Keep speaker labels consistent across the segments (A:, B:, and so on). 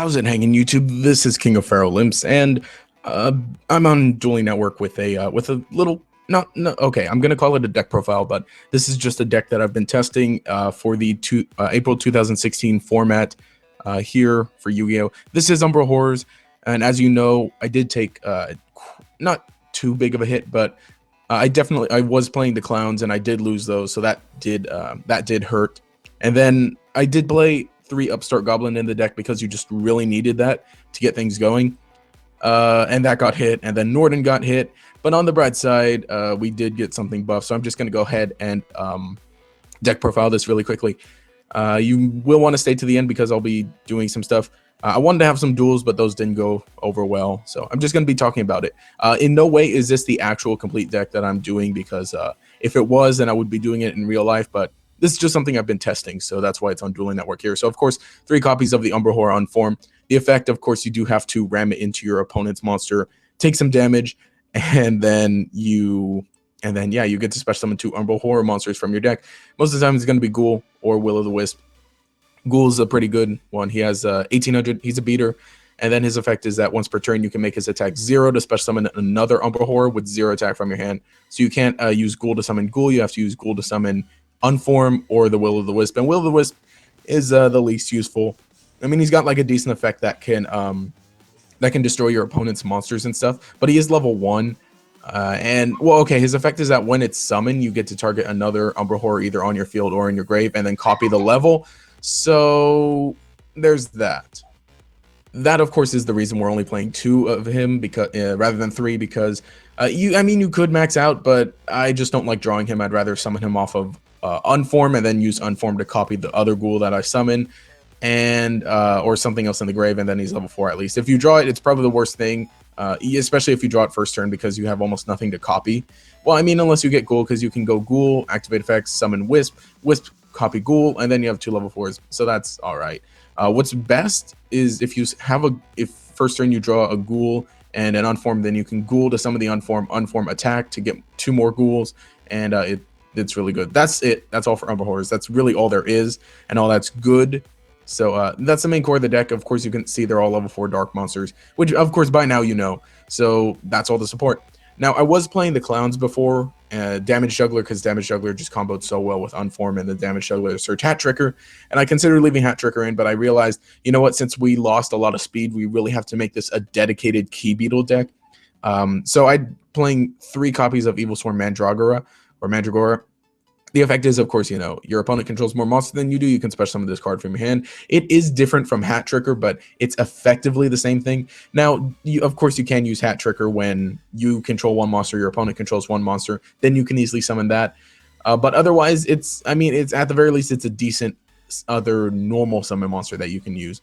A: How's it hanging, YouTube? This is King of Pharaoh Limps, and uh, I'm on Dueling Network with a little not no okay. I'm gonna call it a deck profile, but this is just a deck that I've been testing for the April 2016 format here for Yu-Gi-Oh. This is Umbral Horrors, and as you know, I did take not too big of a hit, but I was playing the clowns and I did lose those, so that did hurt. And then I did play 3 Upstart Goblin in the deck because you just really needed that to get things going. And that got hit, and then Norden got hit. But on the bright side, we did get something buff, so I'm just going to go ahead and deck profile this really quickly. You will want to stay to the end because I'll be doing some stuff. I wanted to have some duels, but those didn't go over well, so I'm just going to be talking about it. In no way is this the actual complete deck that I'm doing, because if it was, then I would be doing it in real life, but this is just something I've been testing, so that's why it's on Dueling Network here. So, of course, 3 copies of the Umbral Horror on form. The effect, of course, you do have to ram it into your opponent's monster, take some damage, and then you get to special summon 2 Umbral Horror monsters from your deck. Most of the time, it's going to be Ghoul or Will-o'-the-Wisp. Ghoul's a pretty good one. He has 1800. He's a beater. And then his effect is that once per turn, you can make his attack 0 to special summon another Umbral Horror with 0 attack from your hand. So you can't use Ghoul to summon Ghoul. You have to use Ghoul to summon Unform or the Will-o'-the-Wisp. And Will-o'-the-Wisp is the least useful. I mean, he's got like a decent effect that can destroy your opponent's monsters and stuff. But he is level 1. His effect is that when it's summoned, you get to target another Umbral Horror either on your field or in your grave, and then copy the level. So there's that. That, of course, is the reason we're only playing 2 of him because rather than 3, because you could max out, but I just don't like drawing him. I'd rather summon him off of Unform and then use Unform to copy the other Ghoul that I summon, and or something else in the grave, and then he's level 4 at least. If you draw it, it's probably the worst thing, especially if you draw it first turn, because you have almost nothing to copy. Well, I mean, unless you get Ghoul, because you can go Ghoul, activate effects, summon Wisp, copy Ghoul, and then you have 2 level 4s, so that's all right. What's best is if first turn you draw a Ghoul and an Unform, then you can Ghoul to summon the Unform attack to get 2 more Ghouls, and it's really good. That's it. That's all for Umbral Horrors. That's really all there is, and all that's good. So that's the main core of the deck. Of course, you can see they're all level 4 Dark monsters, which of course by now you know. So that's all the support. Now, I was playing the clowns before, Damage Juggler, because Damage Juggler just comboed so well with Unform, and the Damage Juggler search Hat Tricker. And I considered leaving Hat Tricker in, but I realized, you know what, since we lost a lot of speed, we really have to make this a dedicated Key Beetle deck. So I'm playing 3 copies of Evil Swarm Mandragora. The effect is, of course, your opponent controls more monsters than you do. You can special summon this card from your hand. It is different from Hat Tricker, but it's effectively the same thing. Now, of course, you can use Hat Tricker when you control 1 monster, your opponent controls 1 monster. Then you can easily summon that. But otherwise, it's at the very least, it's a decent other normal summon monster that you can use.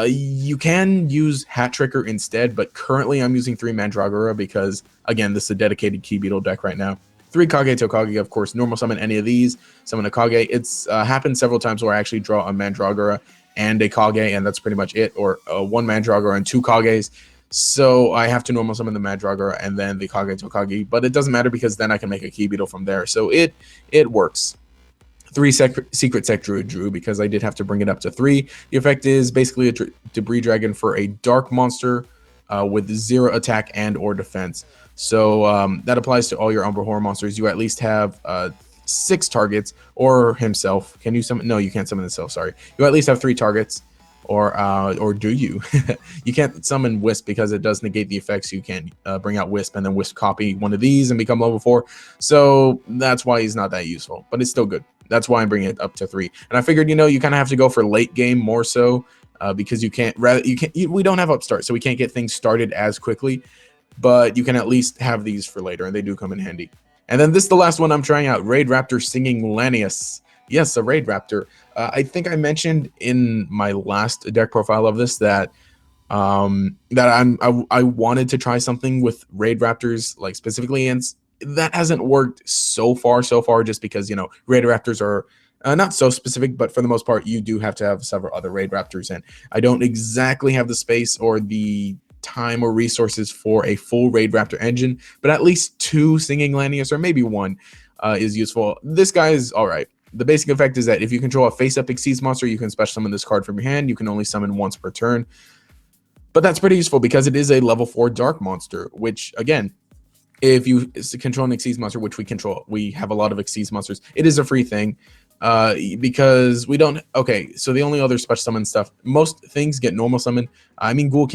A: You can use Hat Tricker instead, but currently I'm using 3 Mandragora because, again, this is a dedicated Key Beetle deck right now. 3 Kage Tokage, of course, normal summon any of these, summon a Kage. It's happened several times where I actually draw a Mandragora and a Kage, and that's pretty much it, or 1 Mandragora and 2 Kages. So I have to normal summon the Mandragora and then the Kage Tokage, but it doesn't matter because then I can make a Key Beetle from there. So it works. 3 Secret Sect Druid Drew, because I did have to bring it up to 3. The effect is basically a Debris Dragon for a Dark monster with 0 attack and or defense. So that applies to all your Umbral Horror monsters. You at least have 6 targets, or himself. Can you summon? No, you can't summon himself. Sorry. You at least have 3 targets, or do you? You can't summon Wisp because it does negate the effects. So you can't bring out Wisp and then Wisp copy one of these and become level 4. So that's why he's not that useful, but it's still good. That's why I'm bringing it up to 3. And I figured, you kind of have to go for late game more so because we don't have Upstart, so we can't get things started as quickly. But you can at least have these for later, and they do come in handy. And then this is the last one I'm trying out, Raid Raptor Singing Lanius. Yes, a Raid Raptor. I think I mentioned in my last deck profile of this that I wanted to try something with Raid Raptors, like specifically, and that hasn't worked so far, just because, Raid Raptors are not so specific, but for the most part, you do have to have several other Raid Raptors, and I don't exactly have the space or the time or resources for a full Raid Raptor engine, but at least 2 Singing Lanius, or maybe 1, is useful. This guy is all right. the basic effect is that if you control a face-up Exceeds monster, you can special summon this card from your hand. You can only summon once per turn. But that's pretty useful because it is a level 4 dark monster, which, again, if you control an Exceeds monster, which we control, we have a lot of Exceeds monsters, it is a free thing. Because we don't. Okay, so the only other special summon stuff, most things get normal summon. I mean, Ghoul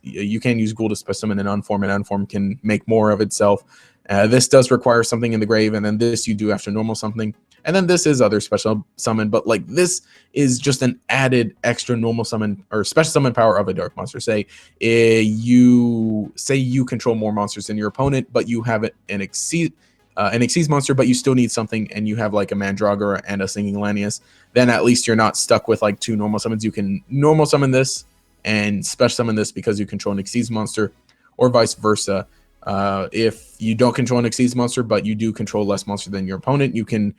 A: you can use Ghoul to special summon an Unform, and Unform can make more of itself. This does require something in the grave, and then this you do after normal something, and then this is other special summon. But like this is just an added extra normal summon or special summon power of a dark monster. Say you control more monsters than your opponent, but you have an Exceeds monster, but you still need something, and you have like a Mandragora and a Singing Lanius, then at least you're not stuck with like 2 normal summons. You can normal summon this and special summon this because you control an Exceeds monster, or vice versa. If you don't control an Exceeds monster, but you do control less monster than your opponent, you can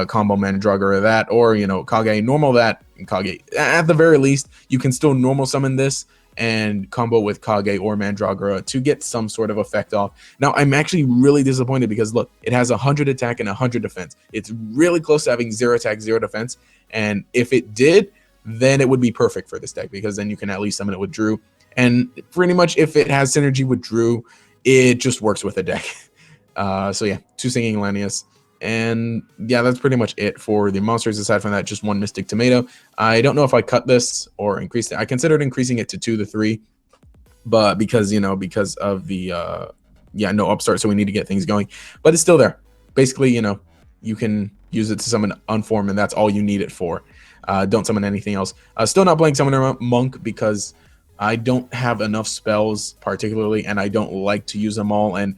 A: combo Mandragora that, or Kage normal that, and Kage. At the very least, you can still normal summon this and combo with Kage or Mandragora to get some sort of effect off. Now, I'm actually really disappointed because look, it has 100 attack and 100 defense. It's really close to having 0 attack, 0 defense. And if it did, then it would be perfect for this deck, because then you can at least summon it with Drew. And pretty much if it has synergy with Drew, it just works with the deck. So yeah, 2 Singing Lanius. And yeah, that's pretty much it for the monsters. Aside from that, just 1 Mystic Tomato. I don't know if I cut this or increased it. I considered increasing it to 2 to 3, but because of the no upstart, so we need to get things going. But it's still there. Basically, you can use it to summon Unform, and that's all you need it for. Don't summon anything else. Still not playing Summoner Monk because I don't have enough spells particularly, and I don't like to use them all. And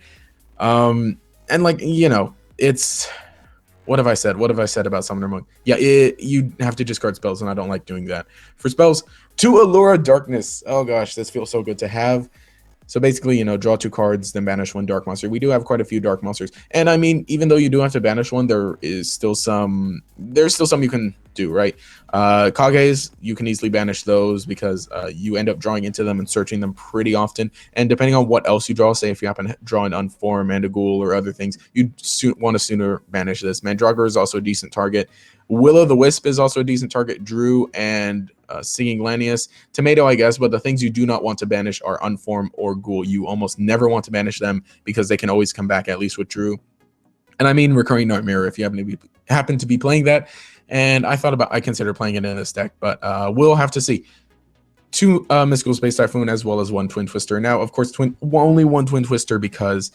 A: like it's what have I said? What have I said about Summoner Monk? Yeah, you have to discard spells, and I don't like doing that. For spells, 2 Allura Darkness. Oh gosh, this feels so good to have. So basically, draw 2 cards, then banish 1 dark monster. We do have quite a few dark monsters, and I mean, even though you do have to banish 1, there's still some you can do, right? Kages, you can easily banish those because you end up drawing into them and searching them pretty often. And depending on what else you draw, say if you happen to draw an Unform and a Ghoul or other things, you want to sooner banish this. Mandragora is also a decent target. Will-o'-the-Wisp is also a decent target. Drew and Singing Lanius. Tomato, I guess, but the things you do not want to banish are Unform or Ghoul. You almost never want to banish them because they can always come back, at least with Drew. And I mean Recurring Nightmare if you happen to be playing that. And I considered playing it in this deck, but we'll have to see. 2 Mystical Space Typhoon as well as 1 Twin Twister. Now, of course, only 1 Twin Twister because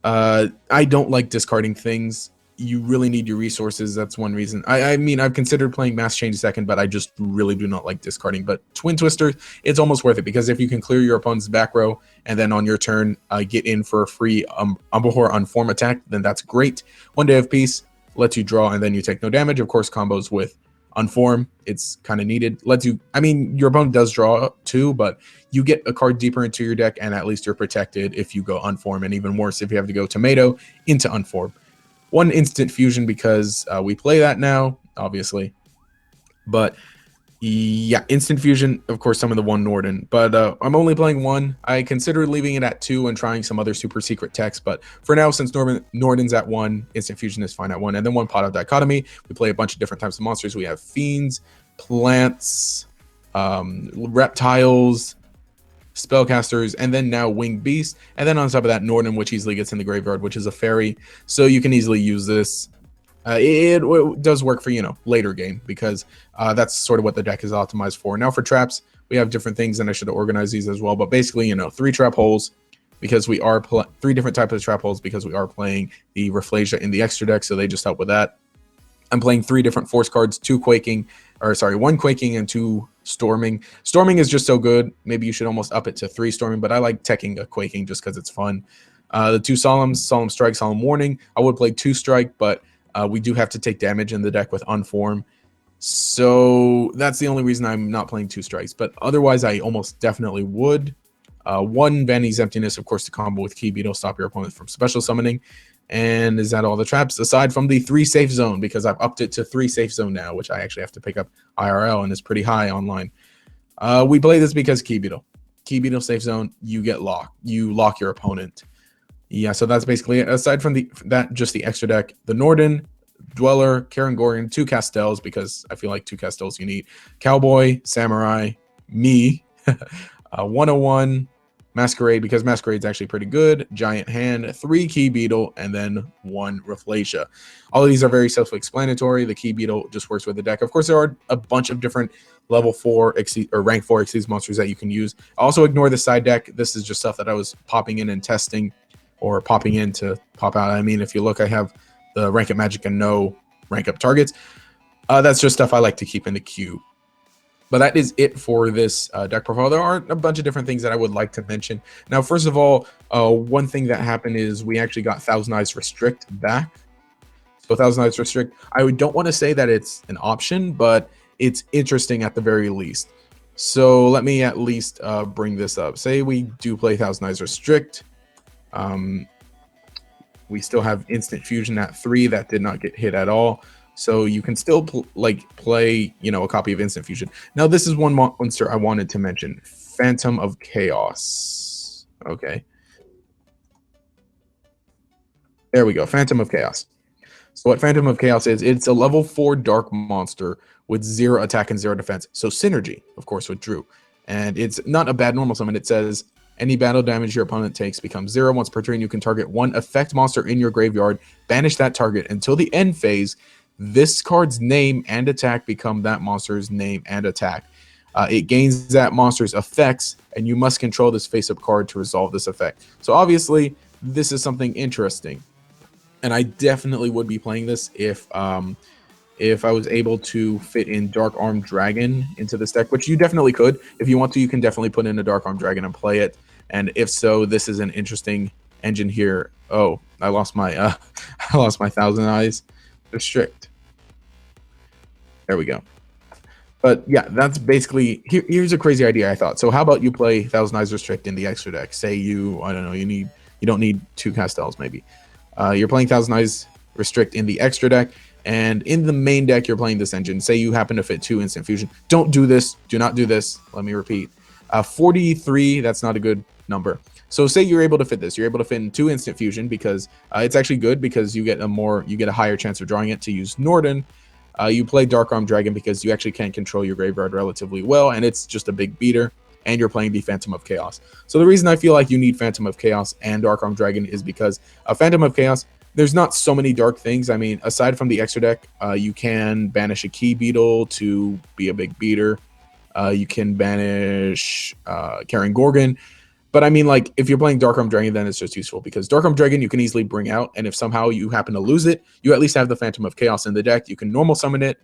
A: I don't like discarding things. You really need your resources. That's one reason. I mean, I've considered playing Mass Change second, but I just really do not like discarding. But Twin Twister, it's almost worth it because if you can clear your opponent's back row and then on your turn get in for a free Umbral Unform attack, then that's great. 1 Day of Peace lets you draw and then you take no damage. Of course, combos with Unform, it's kind of needed. Your opponent does draw too, but you get a card deeper into your deck and at least you're protected if you go Unform, and even worse if you have to go Tomato into Unform. 1 Instant Fusion because we play that now, obviously. But yeah, Instant Fusion, of course, some of the 1 Norden. But I'm only playing 1. I considered leaving it at 2 and trying some other super secret techs. But for now, since Norden's at 1, Instant Fusion is fine at 1. And then 1 Pot of Dichotomy. We play a bunch of different types of monsters. We have fiends, plants, reptiles, spellcasters, and then now Winged Beast, and then on top of that Norden, which easily gets in the graveyard, which is a fairy, so you can easily use this. It does work for later game because that's sort of what the deck is optimized for. Now for traps, we have different things, and I should have organized these as well, but basically 3 trap holes because we are 3 different types of trap holes because we are playing the Rafflesia in the extra deck, so they just help with that. I'm playing 3 different force cards, 1 Quaking and 2 Storming. Storming is just so good. Maybe you should almost up it to 3 Storming, but I like teching a Quaking just because it's fun. The 2 Solemns, Solemn Strike, Solemn Warning. I would play 2 Strike, but we do have to take damage in the deck with Unform. So that's the only reason I'm not playing 2 Strikes. But otherwise, I almost definitely would. 1 Vanity's Emptiness, of course, to combo with Key Beetle, stop your opponent from special summoning. And is that all the traps? Aside from the 3 Safe Zone, because I've upped it to 3 Safe Zone now, which I actually have to pick up IRL and is pretty high online. We play this because Key Beetle. Key Beetle Safe Zone, you get locked. You lock your opponent. Yeah, so that's basically it. Aside from that, just the extra deck, the Norden, Dweller, Karen Gordon, 2 Castells, because I feel like 2 Castells you need. Cowboy, Samurai, me, 101, Masquerade, because Masquerade's actually pretty good, Giant Hand, 3 Key Beetle, and then 1 Rafflesia. All of these are very self-explanatory. The Key Beetle just works with the deck. Of course, there are a bunch of different level 4 or rank 4 Exceeds monsters that you can use. Also ignore the side deck. This is just stuff that I was popping in and testing, or popping in to pop out. I mean, if you look, I have the Rank Up Magic and no rank up targets. That's just stuff I like to keep in the queue. But that is it for this deck profile. There are a bunch of different things that I would like to mention. Now, first of all, one thing that happened is we actually got Thousand Eyes Restrict back. So Thousand Eyes Restrict, I don't want to say that it's an option, but it's interesting at the very least. So let me at least bring this up. Say we do play Thousand Eyes Restrict. We still have Instant Fusion at 3 that did not get hit at all. So you can still play, you know, a copy of Instant Fusion. Now, this is one monster I wanted to mention, Phantom of Chaos. Okay. There we go, Phantom of Chaos. So what Phantom of Chaos is, it's a level 4 dark monster with 0 attack and 0 defense. So synergy, of course, with Drew. And it's not a bad normal summon. It says, any battle damage your opponent takes becomes 0. Once per turn, you can target 1 effect monster in your graveyard, banish that target until the end phase. This card's name and attack become that monster's name and attack. It gains that monster's effects, and you must control this face-up card to resolve this effect. So obviously, this is something interesting. And I definitely would be playing this if I was able to fit in Dark Arm Dragon into this deck, which you definitely could. If you want to, you can definitely put in a Dark Arm Dragon and play it. And if so, this is an interesting engine here. Oh, I lost my I lost my Thousand Eyes Restrict. There we go. But yeah, that's basically here's a crazy idea I thought. So how about you play Thousand Eyes Restrict in the extra deck? Say you, I don't know, you don't need 2 Castells maybe. You're playing Thousand Eyes Restrict in the extra deck, and in the main deck you're playing this engine. Say you happen to fit 2 Instant Fusion. Don't do this. Do not do this. Let me repeat. 43, that's not a good number. So say you're able to fit this. You're able to fit in 2 Instant Fusion because it's actually good because you get a higher chance of drawing it to use Norden. You play Dark Arm Dragon because you actually can control your graveyard relatively well, and it's just a big beater, and you're playing the Phantom of Chaos. So the reason I feel like you need Phantom of Chaos and Dark Arm Dragon is because Phantom of Chaos, there's not so many dark things. I mean, aside from the extra deck, you can banish a Key Beetle to be a big beater. You can banish Karen Gorgon. But I mean, like, if you're playing Dark Arm Dragon, then it's just useful because Dark Arm Dragon you can easily bring out, and if somehow you happen to lose it, you at least have the Phantom of Chaos in the deck. You can normal summon it.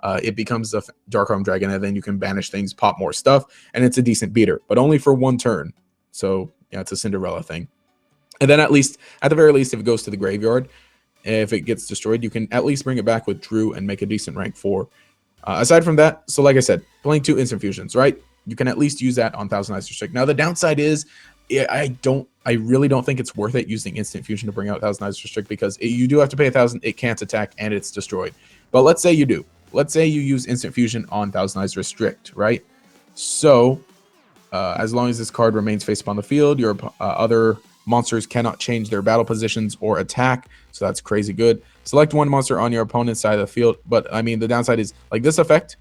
A: It becomes the Dark Arm Dragon, and then you can banish things, pop more stuff, and it's a decent beater, but only for 1 turn. So yeah, it's a Cinderella thing. And then at the very least, if it goes to the graveyard, if it gets destroyed, you can at least bring it back with Drew and make a decent rank 4. Aside from that, so like I said, playing 2 Instant Fusions, right? You can at least use that on Thousand Eyes Restrict. Now the downside is, I really don't think it's worth it using Instant Fusion to bring out Thousand Eyes Restrict because you do have to pay 1,000. It can't attack and it's destroyed. But let's say you do. Let's say you use Instant Fusion on Thousand Eyes Restrict, right? So as long as this card remains face up on the field, your other monsters cannot change their battle positions or attack. So that's crazy good. Select 1 monster on your opponent's side of the field. But I mean, the downside is like this effect,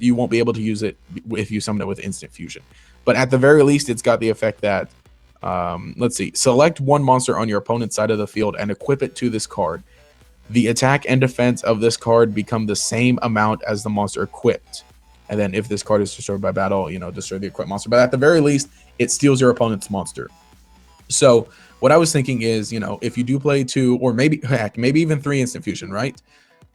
A: you won't be able to use it if you summon it with Instant Fusion. But at the very least, it's got the effect that, let's see, select 1 monster on your opponent's side of the field and equip it to this card. The attack and defense of this card become the same amount as the monster equipped. And then if this card is destroyed by battle, destroy the equipped monster. But at the very least, it steals your opponent's monster. So what I was thinking is, if you do play 2 or maybe even 3 Instant Fusion, right?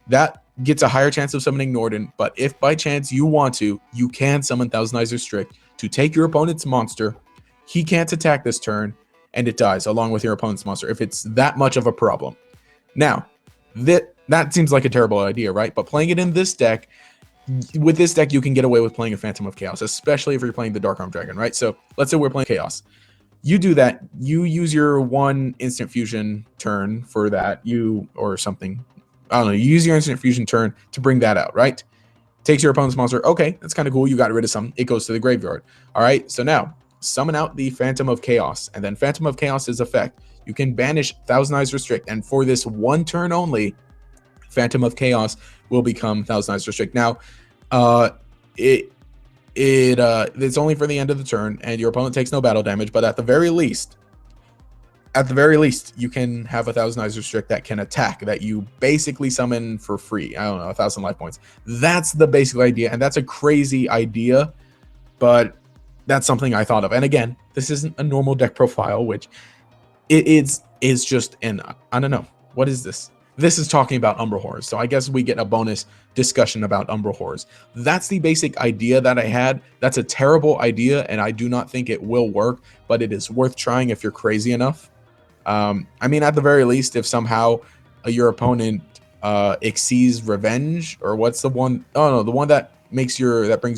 A: That gets a higher chance of summoning Norden, but if by chance you want to, you can summon Thousand Eyes Restrict to take your opponent's monster. He can't attack this turn, and it dies along with your opponent's monster if it's that much of a problem. Now, that seems like a terrible idea, right? But playing it in this deck, with this deck, you can get away with playing a Phantom of Chaos, especially if you're playing the Dark Arm Dragon, right? So let's say we're playing Chaos. You do that, you use your 1 Instant Fusion turn for that, or something. I don't know, you use your Instant Fusion turn to bring that out, right? Takes your opponent's monster. Okay, that's kind of cool. You got rid of some. It goes to the graveyard. All right, so now summon out the Phantom of Chaos, and then Phantom of Chaos's effect. You can banish Thousand Eyes Restrict, and for this 1 turn only, Phantom of Chaos will become Thousand Eyes Restrict. Now, uh, it's only for the end of the turn, and your opponent takes no battle damage. But at the very least, you can have a Thousand Eyes Restrict that can attack, that you basically summon for free. I don't know, 1,000 life points. That's the basic idea, and that's a crazy idea, but that's something I thought of. And again, this isn't a normal deck profile, which it's just an, I don't know, what is this? This is talking about Umbral Horrors, so I guess we get a bonus discussion about Umbral Horrors. That's the basic idea that I had. That's a terrible idea, and I do not think it will work, but it is worth trying if you're crazy enough. I mean, at the very least, if somehow your opponent exceeds Revenge, or what's the one? Oh no, the one that brings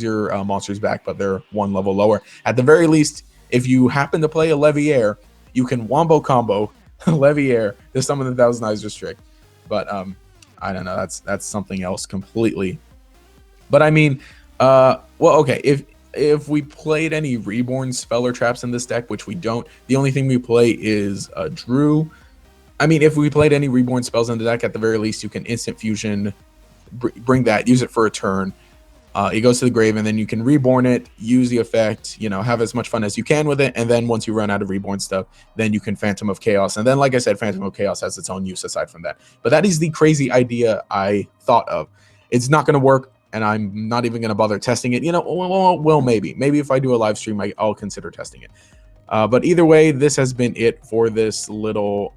A: your monsters back, but they're one level lower. At the very least, if you happen to play a Leviair, you can wombo combo Leviair to summon the Thousand Eyes Restrict. But I don't know. That's something else completely. But I mean, well, okay. If we played any Reborn spell or traps in this deck, which we don't, the only thing we play is Drew. I mean, if we played any Reborn spells in the deck, at the very least, you can instant fusion, bring that, use it for a turn. It goes to the grave, and then you can reborn it, use the effect, have as much fun as you can with it. And then once you run out of reborn stuff, then you can Phantom of Chaos. And then, like I said, Phantom of Chaos has its own use aside from that. But that is the crazy idea I thought of. It's not going to work, and I'm not even going to bother testing it. Well, maybe if I do a live stream, I'll consider testing it. But either way, this has been it for this little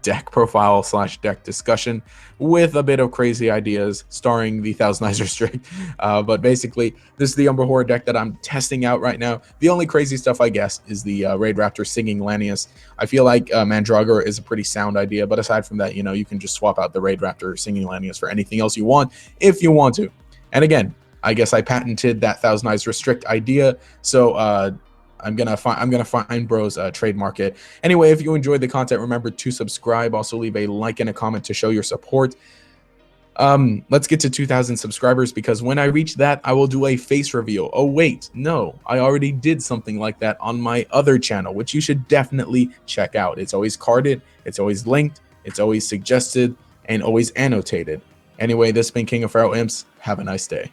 A: deck profile / deck discussion with a bit of crazy ideas starring the Thousand Eyes Restrict. But basically, this is the Umbral Horror deck that I'm testing out right now. The only crazy stuff, I guess, is the Raid Raptor singing Lanius. I feel like Mandragora is a pretty sound idea, but aside from that, you can just swap out the Raid Raptor singing Lanius for anything else you want if you want to. And again, I guess I patented that Thousand Eyes Restrict idea, so I'm gonna find Bro's trademark it. Anyway, if you enjoyed the content, remember to subscribe. Also, leave a like and a comment to show your support. Let's get to 2,000 subscribers, because when I reach that, I will do a face reveal. Oh wait, no, I already did something like that on my other channel, which you should definitely check out. It's always carded, it's always linked, it's always suggested, and always annotated. Anyway, this has been King of Feral Imps. Have a nice day.